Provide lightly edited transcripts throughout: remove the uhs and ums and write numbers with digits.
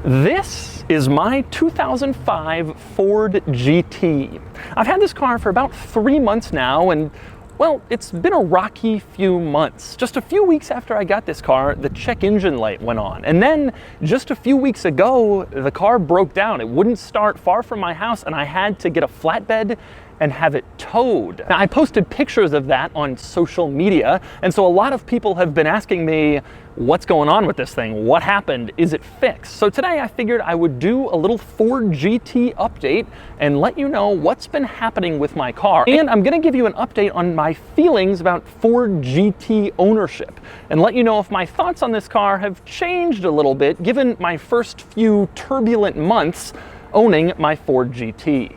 This is my 2005 Ford GT. I've had this car for about 3 months now, and well, it's been a rocky few months. Just a few weeks after I got this car, the check engine light went on. And then just a few weeks ago, the car broke down. It wouldn't start far from my house, and I had to get a flatbed and have it towed. Now, I posted pictures of that on social media, and so a lot of people have been asking me, what's going on with this thing? What happened? Is it fixed? So today I figured I would do a little Ford GT update and let you know what's been happening with my car. And I'm gonna give you an update on my feelings about Ford GT ownership and let you know if my thoughts on this car have changed a little bit given my first few turbulent months owning my Ford GT.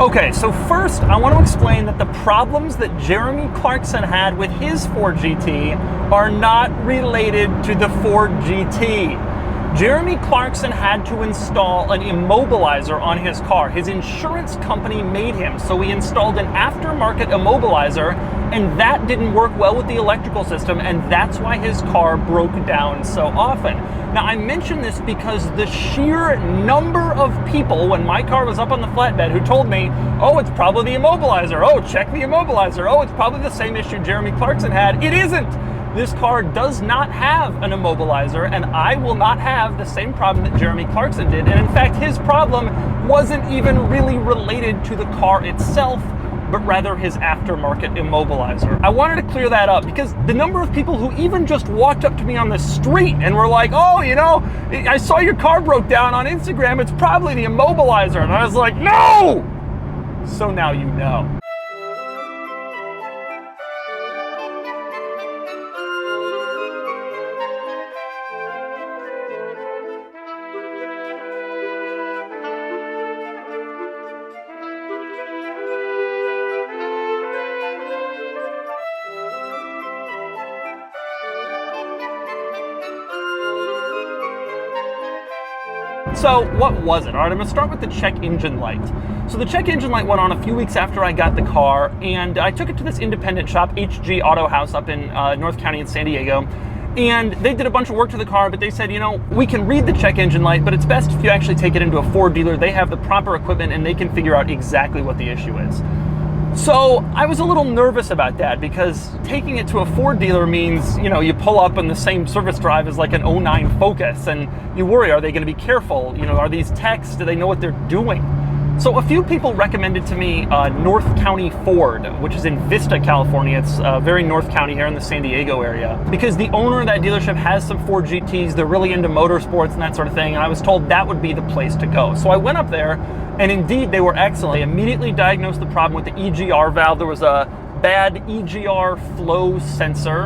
Okay, so first I want to explain that the problems that Jeremy Clarkson had with his Ford GT are not related to the Ford GT. Jeremy Clarkson had to install an immobilizer on his car. His insurance company made him, so he installed an aftermarket immobilizer, and that didn't work well with the electrical system, and that's why his car broke down so often. Now, I mention this because the sheer number of people when my car was up on the flatbed who told me, oh, it's probably the immobilizer, oh, check the immobilizer, oh, it's probably the same issue Jeremy Clarkson had. It isn't. This car does not have an immobilizer, and I will not have the same problem that Jeremy Clarkson did. And in fact, his problem wasn't even really related to the car itself, but rather his aftermarket immobilizer. I wanted to clear that up because the number of people who even just walked up to me on the street and were like, oh, you know, I saw your car broke down on Instagram, it's probably the immobilizer. And I was like, no! So now you know. So what was it? All right, I'm gonna start with the check engine light. So the check engine light went on a few weeks after I got the car, and I took it to this independent shop, HG Auto House up in North County in San Diego. And they did a bunch of work to the car, but they said, you know, we can read the check engine light, but it's best if you actually take it into a Ford dealer. They have the proper equipment and they can figure out exactly what the issue is. So I was a little nervous about that because taking it to a Ford dealer means, you know, you pull up and the same service drive is like an 09 Focus, and you worry, are they going to be careful? You know, are these techs, do they know what they're doing? So a few people recommended to me North County Ford, which is in Vista, California. It's very North County here in the San Diego area. Because the owner of that dealership has some Ford GTs, they're really into motorsports and that sort of thing, and I was told that would be the place to go. So I went up there, and indeed they were excellent. They immediately diagnosed the problem with the EGR valve. There was a bad EGR flow sensor,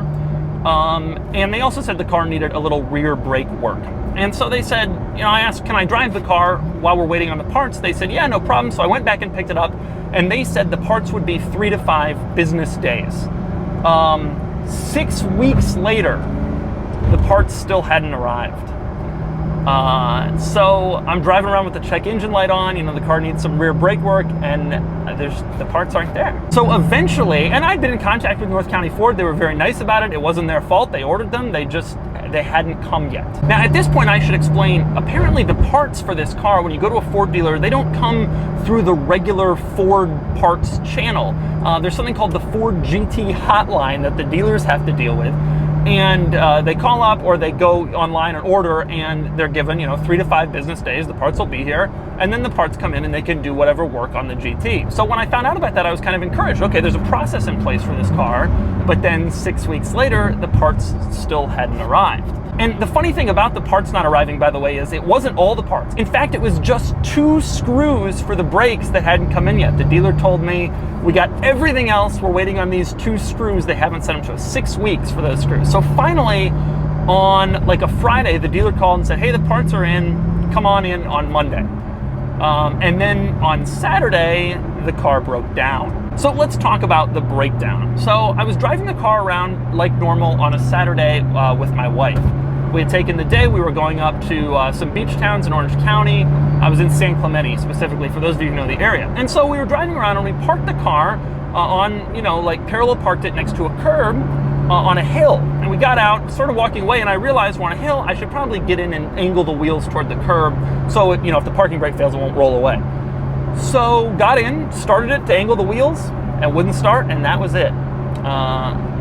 and they also said the car needed a little rear brake work. And so they said, you know, I asked, can I drive the car while we're waiting on the parts? They said, yeah, no problem. So I went back and picked it up, and they said the parts would be 3 to 5 business days. 6 weeks later, the parts still hadn't arrived. So I'm driving around with the check engine light on, you know, the car needs some rear brake work, and the parts aren't there. So eventually, and I'd been in contact with North County Ford, they were very nice about it, it wasn't their fault, they ordered them, they hadn't come yet. Now at this point I should explain, apparently the parts for this car, when you go to a Ford dealer, they don't come through the regular Ford parts channel. There's something called the Ford Gt Hotline that the dealers have to deal with. And they call up or they go online and order, and they're given, you know, 3 to 5 business days, the parts will be here, and then the parts come in and they can do whatever work on the GT. So when I found out about that, I was kind of encouraged. Okay, there's a process in place for this car, but then 6 weeks later, the parts still hadn't arrived. And the funny thing about the parts not arriving, by the way, is it wasn't all the parts. In fact, it was just 2 screws for the brakes that hadn't come in yet. The dealer told me, we got everything else, we're waiting on these 2 screws, they haven't sent them to us. 6 weeks for those screws. So finally, on like a Friday, the dealer called and said, hey, the parts are in, come on in on Monday. And then on Saturday, the car broke down. So let's talk about the breakdown. So I was driving the car around like normal on a Saturday with my wife. We had taken the day, we were going up to some beach towns in Orange County. I was in San Clemente, specifically, for those of you who know the area. And so we were driving around and we parked the car on, you know, like parallel parked it next to a curb. on a hill. And we got out, started walking away, and I realized we're on a hill, I should probably get in and angle the wheels toward the curb so, if the parking brake fails, it won't roll away. So got in, started it to angle the wheels, and wouldn't start, and that was it.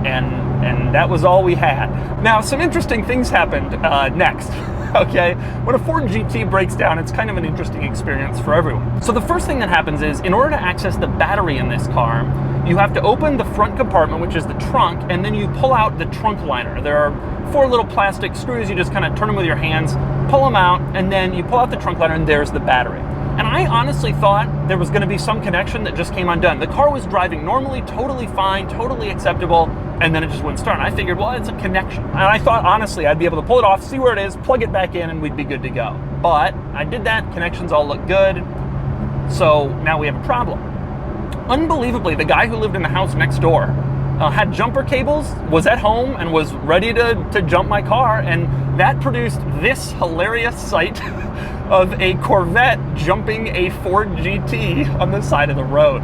And that was all we had. Now, some interesting things happened next. Okay, when a Ford GT breaks down, it's kind of an interesting experience for everyone. So the first thing that happens is, in order to access the battery in this car, you have to open the front compartment, which is the trunk, and then you pull out the trunk liner. There are 4 little plastic screws. You just kind of turn them with your hands, pull them out, and then you pull out the trunk liner, and there's the battery. And I honestly thought there was going to be some connection that just came undone. The car was driving normally, totally fine, totally acceptable, and then it just wouldn't start. And I figured, well, it's a connection. And I thought, honestly, I'd be able to pull it off, see where it is, plug it back in, and we'd be good to go. But I did that. Connections all look good. So now we have a problem. Unbelievably, the guy who lived in the house next door had jumper cables, was at home, and was ready to jump my car. And that produced this hilarious sight of a Corvette jumping a Ford GT on the side of the road.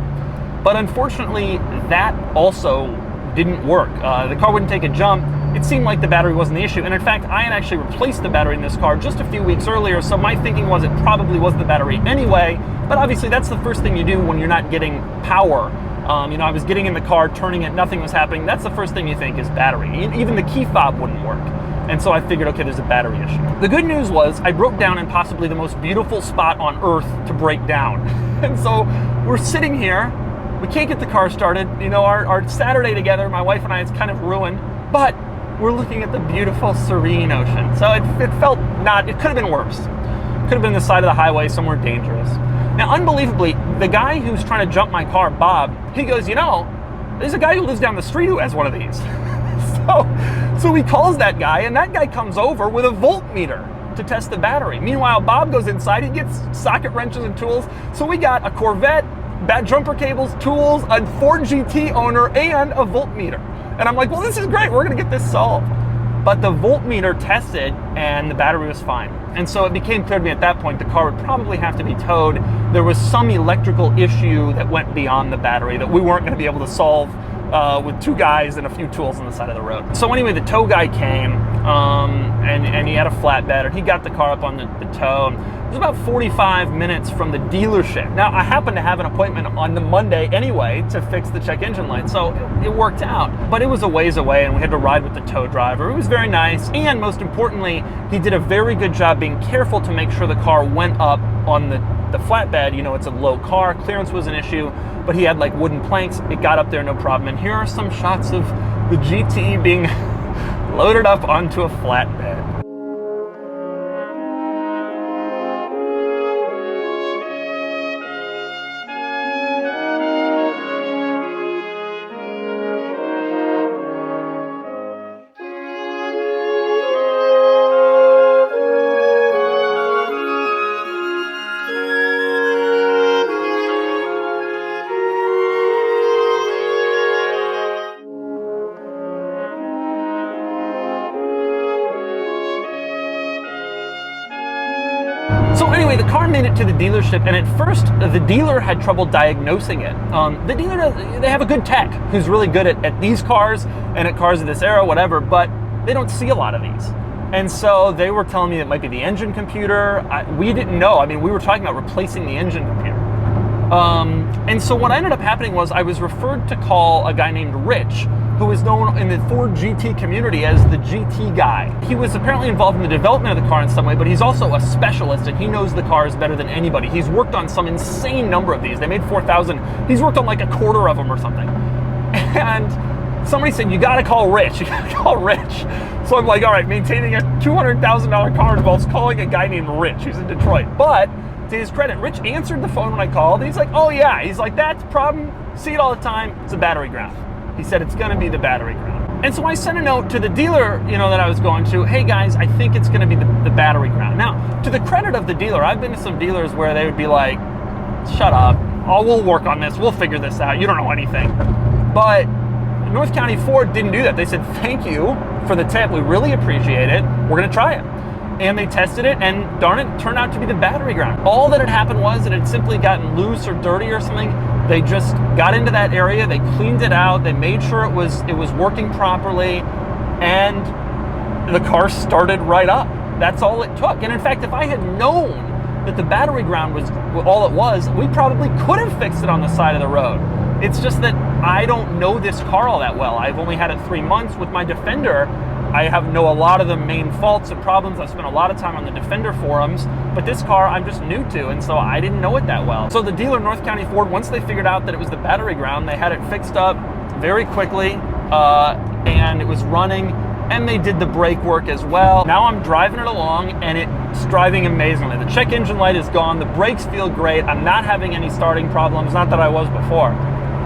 But unfortunately, that also didn't work. The car wouldn't take a jump. It seemed like the battery wasn't the issue. And in fact, I had actually replaced the battery in this car just a few weeks earlier, so my thinking was it probably was the battery anyway. But obviously, that's the first thing you do when you're not getting power. I was getting in the car, turning it, nothing was happening. That's the first thing you think is battery. Even the key fob wouldn't work. And so I figured, okay, there's a battery issue. The good news was I broke down in possibly the most beautiful spot on earth to break down. And so we're sitting here, we can't get the car started. Our Saturday together, my wife and I, it's kind of ruined, but we're looking at the beautiful, serene ocean. So it felt it could have been worse. Could have been the side of the highway, somewhere dangerous. Now, unbelievably, the guy who's trying to jump my car, Bob, he goes, there's a guy who lives down the street who has one of these. So he calls that guy, and that guy comes over with a voltmeter to test the battery. Meanwhile, Bob goes inside, he gets socket wrenches and tools. So we got a Corvette, jumper cables, tools, a Ford GT owner, and a voltmeter. And I'm like, well, this is great, we're gonna get this solved. But the voltmeter tested, and the battery was fine. And so it became clear to me at that point the car would probably have to be towed. There was some electrical issue that went beyond the battery that we weren't gonna be able to solve with 2 guys and a few tools on the side of the road. So anyway, the tow guy came, and he had a flatbed, and he got the car up on the tow. It was about 45 minutes from the dealership. Now, I happened to have an appointment on the Monday anyway to fix the check engine light, so it worked out. But it was a ways away, and we had to ride with the tow driver. It was very nice, and most importantly, he did a very good job being careful to make sure the car went up on the flatbed. It's a low car, clearance was an issue, but he had like wooden planks. It got up there, no problem. And here are some shots of the GT being loaded up onto a flatbed. So anyway, the car made it to the dealership, and at first, the dealer had trouble diagnosing it. The dealer, they have a good tech who's really good at these cars and at cars of this era, whatever, but they don't see a lot of these. And so they were telling me it might be the engine computer. We didn't know. I mean, we were talking about replacing the engine computer. And so what ended up happening was I was referred to call a guy named Rich, who is known in the Ford GT community as the GT guy. He was apparently involved in the development of the car in some way, but he's also a specialist, and he knows the cars better than anybody. He's worked on some insane number of these. They made 4,000. He's worked on like a quarter of them or something. And somebody said, you gotta call Rich. You gotta call Rich. So I'm like, all right, maintaining a $200,000 car involves calling a guy named Rich who's in Detroit. But to his credit, Rich answered the phone when I called, and he's like, oh yeah. He's like, that's a problem. See it all the time. It's a battery ground. He said it's gonna be the battery ground. And so I sent a note to the dealer, that I was going to, hey guys, I think it's gonna be the battery ground. Now, to the credit of the dealer, I've been to some dealers where they would be like, shut up, we'll work on this, we'll figure this out, you don't know anything. But North County Ford didn't do that. They said, thank you for the tip, we really appreciate it, we're gonna try it. And they tested it, and darn it, turned out to be the battery ground. All that had happened was it had simply gotten loose or dirty or something. They just got into that area, they cleaned it out, they made sure it was working properly, and the car started right up. That's all it took. And in fact, if I had known that the battery ground was all it was, we probably could have fixed it on the side of the road. It's just that I don't know this car all that well. I've only had it 3 months. With my Defender, I know a lot of the main faults and problems. I've spent a lot of time on the Defender forums, but this car I'm just new to, and so I didn't know it that well. So the dealer, North County Ford, once they figured out that it was the battery ground, they had it fixed up very quickly, and it was running, and they did the brake work as well. Now I'm driving it along, and it's driving amazingly. The check engine light is gone, the brakes feel great, I'm not having any starting problems, not that I was before.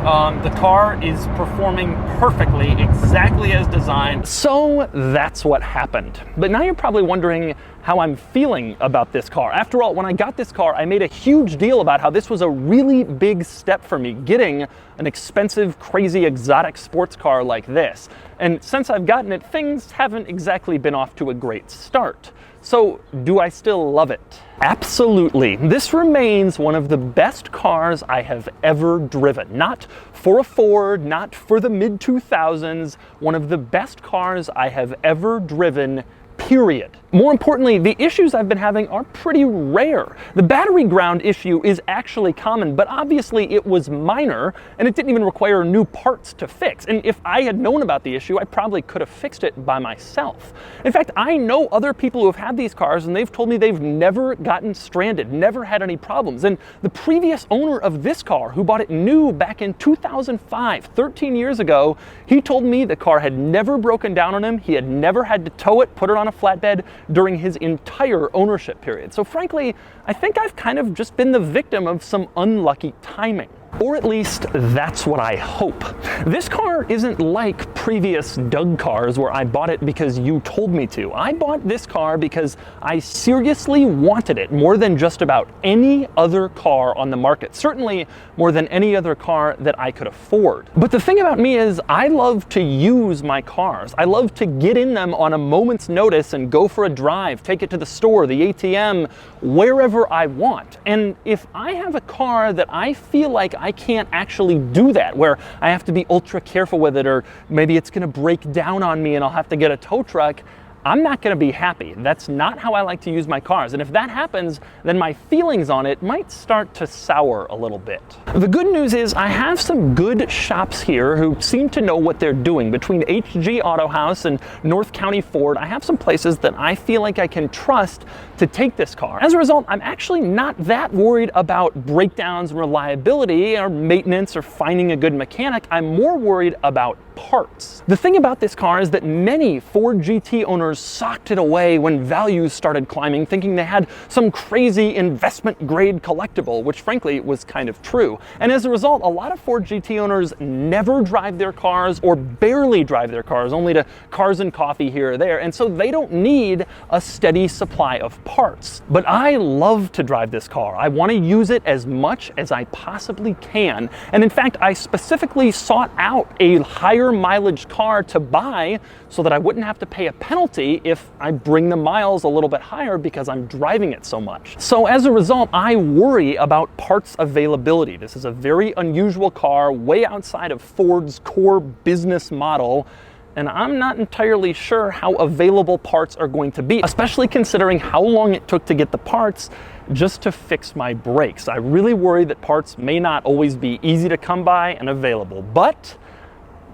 The car is performing perfectly, exactly as designed. So that's what happened. But now you're probably wondering how I'm feeling about this car. After all, when I got this car, I made a huge deal about how this was a really big step for me, getting an expensive, crazy, exotic sports car like this. And since I've gotten it, things haven't exactly been off to a great start. So, do I still love it? Absolutely. This remains one of the best cars I have ever driven. Not for a Ford, not for the mid-2000s, one of the best cars I have ever driven, period. More importantly, the issues I've been having are pretty rare. The battery ground issue is actually common, but obviously it was minor, and it didn't even require new parts to fix. And if I had known about the issue, I probably could have fixed it by myself. In fact, I know other people who have had these cars, and they've told me they've never gotten stranded, never had any problems. And the previous owner of this car, who bought it new back in 2005, 13 years ago, he told me the car had never broken down on him, he had never had to tow it, put it on a flatbed during his entire ownership period. So frankly, I think I've kind of just been the victim of some unlucky timing. Or at least that's what I hope. This car isn't like previous Doug cars where I bought it because you told me to. I bought this car because I seriously wanted it more than just about any other car on the market. Certainly more than any other car that I could afford. But the thing about me is I love to use my cars. I love to get in them on a moment's notice and go for a drive, take it to the store, the ATM, wherever I want. And if I have a car that I feel like I can't actually do that, where I have to be ultra careful with it, or maybe it's gonna break down on me and I'll have to get a tow truck, I'm not gonna be happy. That's not how I like to use my cars. And if that happens, then my feelings on it might start to sour a little bit. The good news is I have some good shops here who seem to know what they're doing. Between HG Auto House and North County Ford, I have some places that I feel like I can trust to take this car. As a result, I'm actually not that worried about breakdowns and reliability or maintenance or finding a good mechanic. I'm more worried about parts. The thing about this car is that many Ford GT owners socked it away when values started climbing, thinking they had some crazy investment grade collectible, which frankly was kind of true. And as a result, a lot of Ford GT owners never drive their cars or barely drive their cars, only to cars and coffee here or there. And so they don't need a steady supply of parts. But I love to drive this car. I want to use it as much as I possibly can. And in fact, I specifically sought out a higher mileage car to buy so that I wouldn't have to pay a penalty if I bring the miles a little bit higher because I'm driving it so much. So as a result, I worry about parts availability. This is a very unusual car, way outside of Ford's core business model, and I'm not entirely sure how available parts are going to be, especially considering how long it took to get the parts just to fix my brakes. I really worry that parts may not always be easy to come by and available, but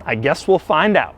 I guess we'll find out.